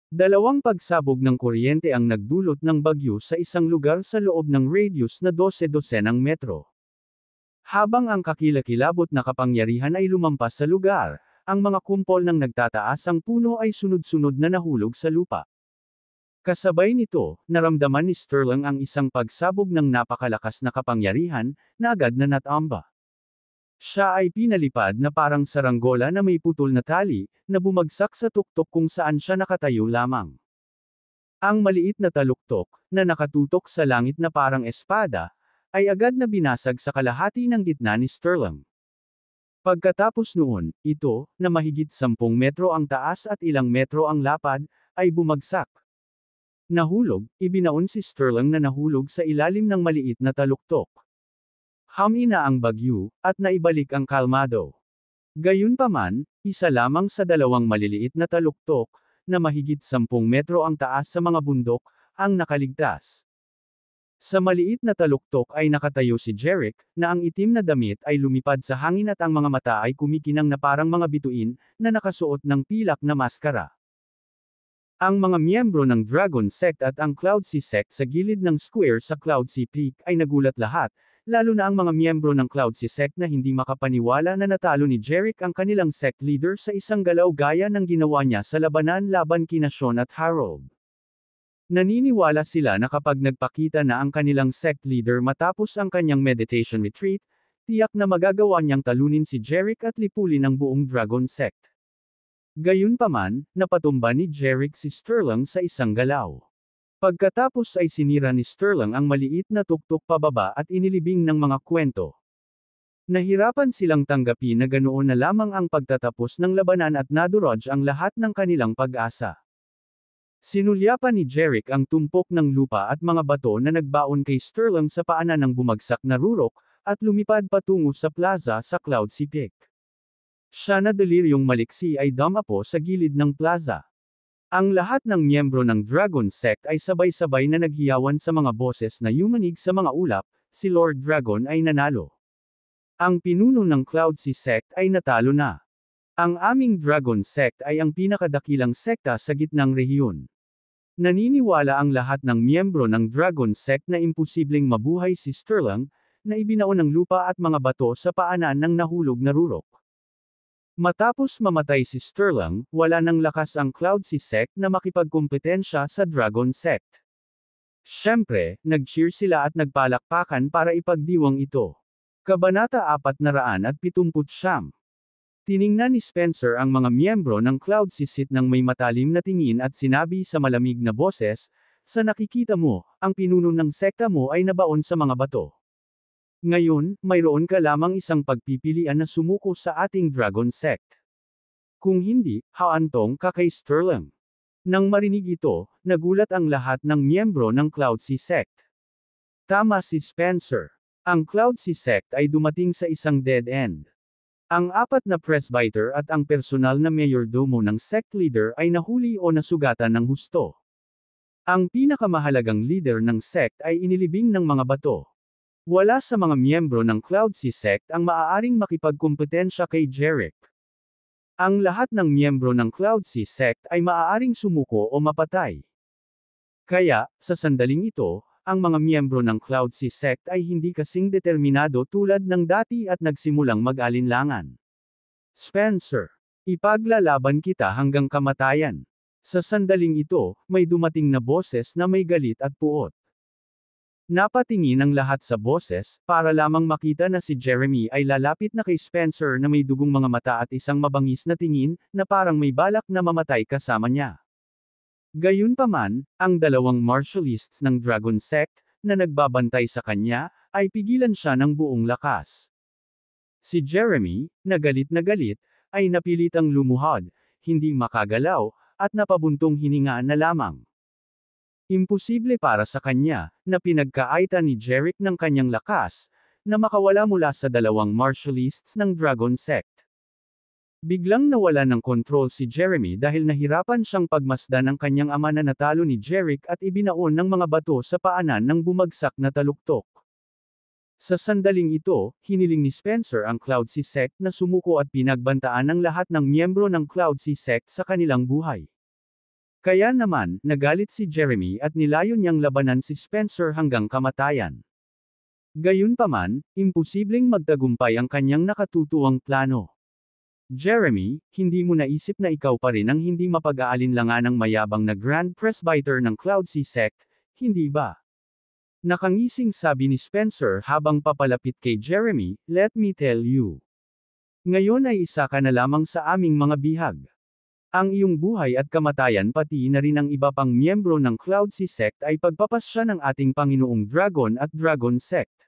Dalawang pagsabog ng kuryente ang nagdulot ng bagyo sa isang lugar sa loob ng radius na 12 metro. Habang ang kakilakilabot na kapangyarihan ay lumampas sa lugar, ang mga kumpol ng nagtataasang puno ay sunod-sunod na nahulog sa lupa. Kasabay nito, naramdaman ni Sterling ang isang pagsabog ng napakalakas na kapangyarihan, na agad na natamba. Siya ay pinalipad na parang saranggola na may putol na tali, na bumagsak sa tuktok kung saan siya nakatayo lamang. Ang maliit na taluktok, na nakatutok sa langit na parang espada, ay agad na binasag sa kalahati ng gitna ni Sterling. Pagkatapos noon, ito, na mahigit 10 metro ang taas at ilang metro ang lapad, ay bumagsak. Nahulog, ibinaon si Sterling na nahulog sa ilalim ng maliit na taluktok. Humina ang bagyo, at naibalik ang kalmado. Gayunpaman, isa lamang sa dalawang maliliit na taluktok, na mahigit 10 metro ang taas sa mga bundok, ang nakaligtas. Sa maliit na taluktok ay nakatayo si Jerick, na ang itim na damit ay lumipad sa hangin at ang mga mata ay kumikinang na parang mga bituin, na nakasuot ng pilak na maskara. Ang mga miyembro ng Dragon Sect at ang Cloudsea Sect sa gilid ng square sa Cloudsea Peak ay nagulat lahat, lalo na ang mga miyembro ng Cloudsea Sect na hindi makapaniwala na natalo ni Jerick ang kanilang sect leader sa isang galaw gaya ng ginawa niya sa labanan laban kina Sean at Harold. Naniniwala sila na kapag nagpakita na ang kanilang sect leader matapos ang kanyang meditation retreat, tiyak na magagawa niyang talunin si Jerick at lipulin ang buong Dragon Sect. Gayunpaman, napatumba ni Jerick si Sterling sa isang galaw. Pagkatapos ay sinira ni Sterling ang maliit na tuktok pababa at inilibing ng mga kwento. Nahirapan silang tanggapin na ganoon na lamang ang pagtatapos ng labanan at nadurog ang lahat ng kanilang pag-asa. Sinulyapan ni Jerick ang tumpok ng lupa at mga bato na nagbaon kay Sterling sa paanan ng bumagsak na rurok, at lumipad patungo sa plaza sa Cloudsea Peak. Siya na deliryong maliksi ay dumapo sa gilid ng plaza. Ang lahat ng miyembro ng Dragon Sect ay sabay-sabay na naghiyawan sa mga boses na yumanig sa mga ulap, si Lord Dragon ay nanalo. Ang pinuno ng Cloudsea Sect ay natalo na. Ang aming Dragon Sect ay ang pinakadakilang sekta sa gitnang rehiyon. Naniniwala ang lahat ng miyembro ng Dragon Sect na imposibleng mabuhay si Sterling, na ibinaon ng lupa at mga bato sa paanan ng nahulog na rurok. Matapos mamatay si Sterling, wala nang lakas ang Cloudsea Sect na makipagkompetensya sa Dragon Sect. Siyempre, nag-cheer sila at nagpalakpakan para ipagdiwang ito. Kabanata 479. Tiningnan ni Spencer ang mga miyembro ng Cloudsea Sect ng may matalim na tingin at sinabi sa malamig na boses, "Sa nakikita mo, ang pinuno ng sekta mo ay nabaon sa mga bato. Ngayon, mayroon ka lamang isang pagpipilian na sumuko sa ating Dragon Sect. Kung hindi, haantong ka kay Sterling." Nang marinig ito, nagulat ang lahat ng miyembro ng Cloudsea Sect. Tama si Spencer. Ang Cloudsea Sect ay dumating sa isang dead end. Ang 4 na presbyter at ang personal na mayordomo ng sect leader ay nahuli o nasugatan ng husto. Ang pinakamahalagang leader ng sect ay inilibing ng mga bato. Wala sa mga miyembro ng Cloudsea Sect ang maaaring makipagkompetensya kay Jerick. Ang lahat ng miyembro ng Cloudsea Sect ay maaaring sumuko o mapatay. Kaya, sa sandaling ito, ang mga miyembro ng Cloudsea Sect ay hindi kasing determinado tulad ng dati at nagsimulang mag-alinlangan. Spencer, ipaglalaban kita hanggang kamatayan. Sa sandaling ito, may dumating na boses na may galit at puot. Napatingin ang lahat sa boses, para lamang makita na si Jeremy ay lalapit na kay Spencer na may dugong mga mata at isang mabangis na tingin, na parang may balak na mamatay kasama niya. Gayunpaman, ang dalawang martialists ng Dragon Sect, na nagbabantay sa kanya, ay pigilan siya ng buong lakas. Si Jeremy, na galit, ay napilitang lumuhod, hindi makagalaw, at napabuntong hininga na lamang. Imposible para sa kanya, na pinagkaaitan ni Jerick ng kanyang lakas, na makawala mula sa dalawang martialists ng Dragon Sect. Biglang nawala ng kontrol si Jeremy dahil nahirapan siyang pagmasdan ang kanyang ama na natalo ni Jerick at ibinaon ng mga bato sa paanan ng bumagsak na taluktok. Sa sandaling ito, hiniling ni Spencer ang Cloud Sea Sect na sumuko at pinagbantaan ng lahat ng miyembro ng Cloud Sea Sect sa kanilang buhay. Kaya naman, nagalit si Jeremy at nilayon niyang labanan si Spencer hanggang kamatayan. Gayunpaman, imposibleng magtagumpay ang kanyang nakatutuwang plano. Jeremy, hindi mo naisip na ikaw pa rin ang hindi mapag-aalinlanganang mayabang na Grand Presbyter ng Cloud Sea Sect, hindi ba? Nakangising sabi ni Spencer habang papalapit kay Jeremy, "Let me tell you. Ngayon ay isa ka na lamang sa aming mga bihag. Ang iyong buhay at kamatayan pati na rin ang iba pang miyembro ng Cloud Sea Sect ay pagpapasya ng ating Panginoong Dragon at Dragon Sect.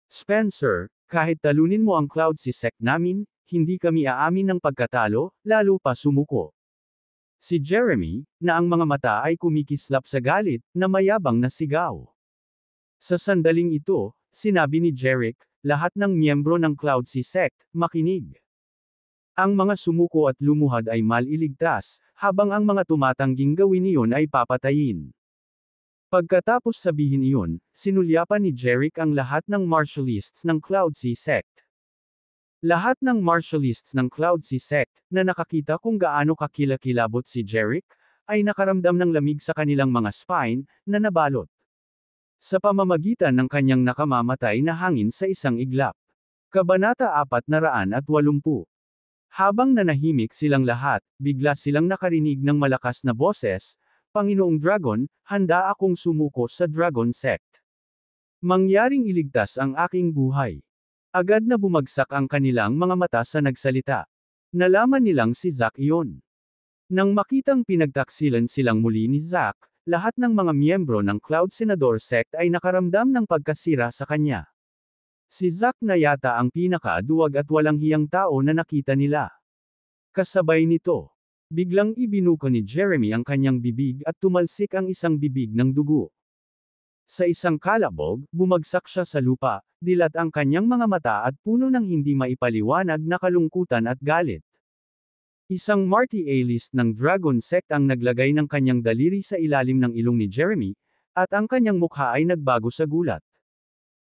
Spencer, kahit talunin mo ang Cloud Sea Sect namin, hindi kami aamin ng pagkatalo, lalo pa sumuko." Si Jeremy, na ang mga mata ay kumikislap sa galit, na mayabang na sigaw. Sa sandaling ito, sinabi ni Jeric, "Lahat ng miyembro ng Cloud Sea Sect, makinig. Ang mga sumuko at lumuhad ay maliligtas, habang ang mga tumatangging gawin iyon ay papatayin." Pagkatapos sabihin iyon, sinulyapan ni Jeric ang lahat ng martialists ng Cloud Sea Sect. Lahat ng martialists ng Cloud Sea Sect, na nakakita kung gaano kakilakilabot si Jeric, ay nakaramdam ng lamig sa kanilang mga spine, na nabalot sa pamamagitan ng kanyang nakamamatay na hangin sa isang iglap. Kabanata 480. Habang nanahimik silang lahat, bigla silang nakarinig ng malakas na boses, "Panginoong Dragon, handa akong sumuko sa Dragon Sect. Mangyaring iligtas ang aking buhay." Agad na bumagsak ang kanilang mga mata sa nagsalita. Nalaman nilang si Zack iyon. Nang makitang pinagtaksilan silang muli ni Zack, lahat ng mga miyembro ng Cloud Senador Sect ay nakaramdam ng pagkasira sa kanya. Si Zack na yata ang pinaka-duwag at walang hiyang tao na nakita nila. Kasabay nito, biglang ibinuko ni Jeremy ang kanyang bibig at tumalsik ang isang bibig ng dugo. Sa isang kalabog, bumagsak siya sa lupa, dilat ang kanyang mga mata at puno ng hindi maipaliwanag na kalungkutan at galit. Isang Marty A-list ng Dragon Sect ang naglagay ng kanyang daliri sa ilalim ng ilong ni Jeremy, at ang kanyang mukha ay nagbago sa gulat.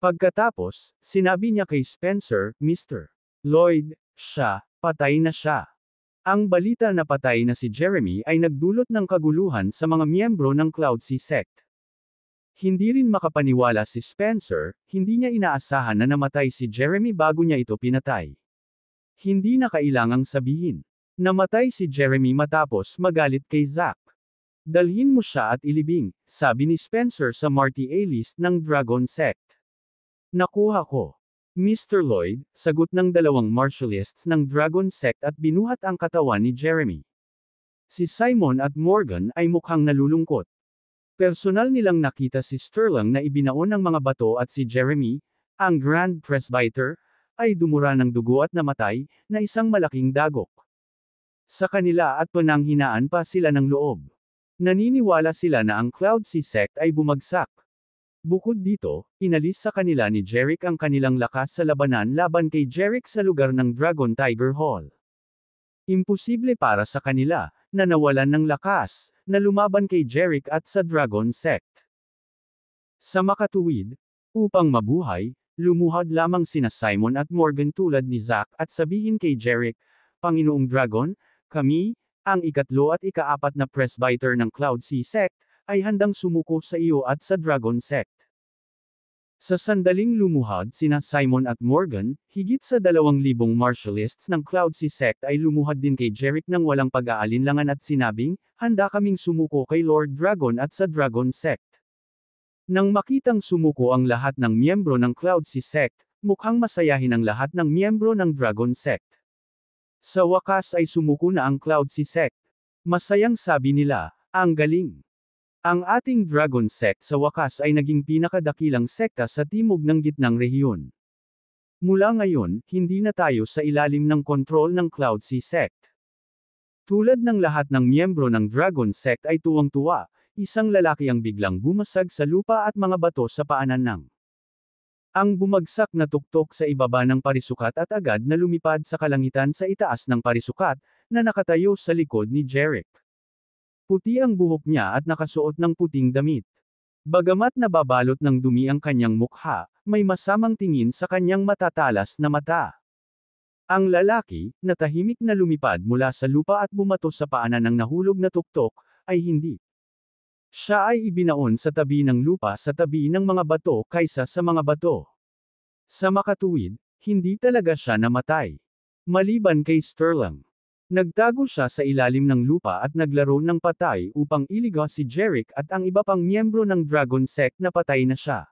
Pagkatapos, sinabi niya kay Spencer, "Mr. Lloyd, patay na siya." Ang balita na patay na si Jeremy ay nagdulot ng kaguluhan sa mga miyembro ng Cloud Sea Sect. Hindi rin makapaniwala si Spencer, hindi niya inaasahan na namatay si Jeremy bago niya ito pinatay. Hindi na kailangang sabihin. Namatay si Jeremy matapos magalit kay Zack. "Dalhin mo siya at ilibing," sabi ni Spencer sa Marty A-list ng Dragon Sect. "Nakuha ko, Mr. Lloyd," sagot ng dalawang martialists ng Dragon Sect at binuhat ang katawan ni Jeremy. Si Simon at Morgan ay mukhang nalulungkot. Personal nilang nakita si Sterling na ibinaon ng mga bato at si Jeremy, ang Grand Presbyter, ay dumura ng dugo at namatay, na isang malaking dagok. Sa kanila at pananghinaan pa sila ng loob. Naniniwala sila na ang Cloud Sea Sect ay bumagsak. Bukod dito, inalis sa kanila ni Jeric ang kanilang lakas sa labanan laban kay Jeric sa lugar ng Dragon Tiger Hall. Imposible para sa kanila, na nawalan ng lakas, na lumaban kay Jeric at sa Dragon Sect. Sa makatuwid, upang mabuhay, lumuhad lamang sina Simon at Morgan tulad ni Zack at sabihin kay Jeric, "Panginoong Dragon, kami, ang ikatlo at ikaapat na presbyter ng Cloud Sea Sect, ay handang sumuko sa iyo at sa Dragon Sect." Sa sandaling lumuhad sina Simon at Morgan, higit sa 2,000 martialists ng Cloud Sea Sect ay lumuhad din kay Jeric nang walang pag-aalinlangan at sinabing, "Handa kaming sumuko kay Lord Dragon at sa Dragon Sect." Nang makitang sumuko ang lahat ng miyembro ng Cloud Sea Sect, mukhang masayahin ang lahat ng miyembro ng Dragon Sect. Sa wakas ay sumuko na ang Cloud Sea Sect. Masayang sabi nila, "Ang galing. Ang ating Dragon Sect sa wakas ay naging pinakadakilang sekta sa timog ng gitnang rehiyon. Mula ngayon, hindi na tayo sa ilalim ng kontrol ng Cloud Sea Sect." Tulad ng lahat ng miyembro ng Dragon Sect ay tuwang-tuwa, isang lalaki ang biglang bumasag sa lupa at mga bato sa paanan ng ang bumagsak na tuktok sa ibaba ng parisukat at agad na lumipad sa kalangitan sa itaas ng parisukat, na nakatayo sa likod ni Jeric. Puti ang buhok niya at nakasuot ng puting damit. Bagamat nababalot ng dumi ang kanyang mukha, may masamang tingin sa kanyang matatalas na mata. Ang lalaki, na tahimik na lumipad mula sa lupa at bumato sa paanan ng nahulog na tuktok, ay hindi. Siya ay ibinaon sa tabi ng lupa sa tabi ng mga bato kaysa sa mga bato. Sa makatuwid, hindi talaga siya namatay. Maliban kay Sterling. Nagtago siya sa ilalim ng lupa at naglaro ng patay upang iligaw si Jerick at ang iba pang miyembro ng Dragon Sect na patay na siya.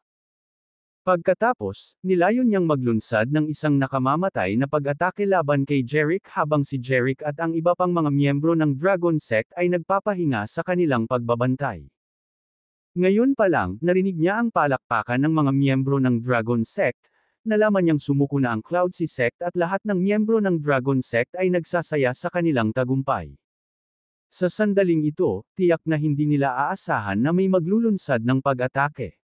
Pagkatapos, nilayon niyang maglunsad ng isang nakamamatay na pag-atake laban kay Jerick habang si Jerick at ang iba pang mga miyembro ng Dragon Sect ay nagpapahinga sa kanilang pagbabantay. Ngayon pa lang, narinig niya ang palakpakan ng mga miyembro ng Dragon Sect, nalaman niyang sumuko na ang Cloudsea Sect at lahat ng miyembro ng Dragon Sect ay nagsasaya sa kanilang tagumpay. Sa sandaling ito, tiyak na hindi nila aasahan na may maglulunsad ng pag-atake.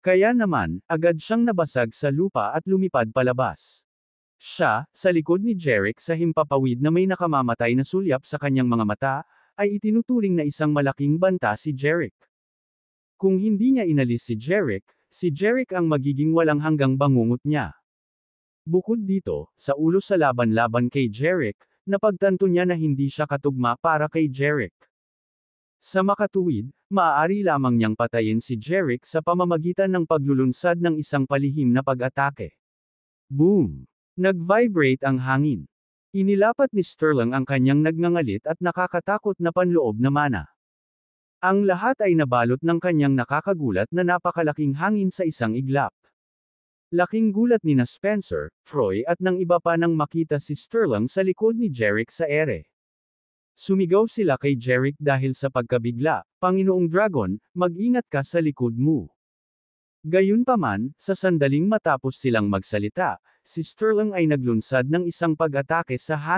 Kaya naman, agad siyang nabasag sa lupa at lumipad palabas. Siya, sa likod ni Jerick sa himpapawid na may nakamamatay na sulyap sa kanyang mga mata, ay itinuturing na isang malaking banta si Jerick. Kung hindi niya inalis si Jerick ang magiging walang hanggang bangungot niya. Bukod dito, sa ulo sa laban-laban kay Jerick, napagtanto niya na hindi siya katugma para kay Jerick. Sa makatuwid, maaari lamang niyang patayin si Jerick sa pamamagitan ng paglulunsad ng isang palihim na pag-atake. Boom! Nag-vibrate ang hangin. Inilapat ni Sterling ang kanyang nagngangalit at nakakatakot na panloob na mana. Ang lahat ay nabalot ng kanyang nakakagulat na napakalaking hangin sa isang iglap. Laking gulat ni na Spencer, Troy at ng iba pa nang makita si Sterling sa likod ni Jerick sa ere. Sumigaw sila kay Jerick dahil sa pagkabigla, "Panginoong Dragon, mag-ingat ka sa likod mo." Gayunpaman, sa sandaling matapos silang magsalita, si Sterling ay naglunsad ng isang pag-atake sa hangin.